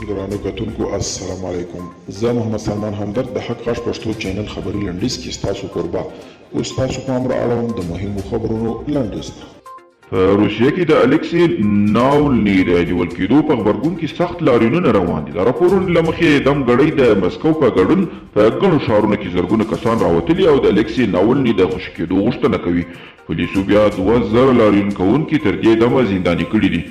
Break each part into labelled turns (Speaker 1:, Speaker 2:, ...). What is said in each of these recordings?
Speaker 1: ګرانو کتونکو السلام علیکم. زه محمد سلمان همدرد د حق غږ پښتو چینل خبري لنډیز کې ستاسو کوربه اوس تاسو پام را اړوم د مهمو خبرونو لنډیز ته.
Speaker 2: په روسیه کې د الکسی ناولني د نیول کېدو په غبرګون کې سخت لاریونونه روان دي. د راپورونو له مخې دم ګړۍ د مسکو په ګډون په ګڼو ښارونو کې زرګونه کسان راوتلي او د الکسی ناولني د خوشي کېدو غوښتنه کوي. پولیسو بیا 2000 لاریون کوونکي تر دې دمه زنداني کړي دي.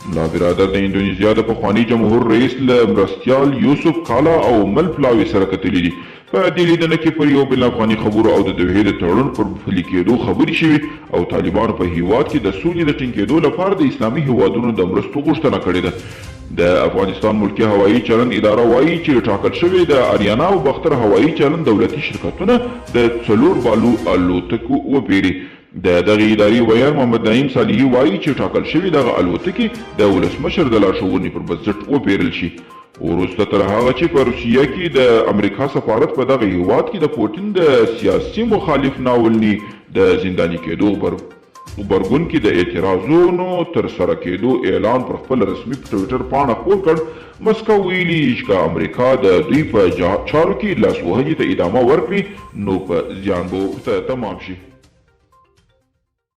Speaker 2: ملا برادر د اندونیزیا د پخواني جمهور رئیس له مرستیال یوسف کالا او مل پلاوي سره کتلي دي. په دې لیدنه کې پر یو بل افغاني خبرو او د دوحې د تړون پر پلي کېدو خبرې شوې او طالبانو په هیواد کې د سولې د ټینګېدو لپاره د اسلامي هیوادونو د مرستو غوښتنه کړې ده. د افغانستان ملکي هوایي چلند اداره وایي چې ټاکل شوې د اریانا او بختر هوایي چلند دولتي شرکتونه د 4 بالو الوتکو وپېري. د دغه ادارې ویان محمد نعیم صالحي وایي چې ټاکل شوي دغه الوتکې د ولسمشر د لارښوونې پر بنسټ وپېرل شي. وروسته تر هغه چې په روسیه کې د امریکا سفارت په دغه هیواد کې د پوټین د سیاسي مخالف ناولني د زنداني کېدو غبرګون کې د اعتراضونو تر سره کېدو اعلان پر خپل رسمي ټویټر پاڼه خپور کړ. مسکو ویلي چې امریکا د دوی په چارو کې لاس وهنې ته ادامه ورکړي نو په زیان به تمام شي.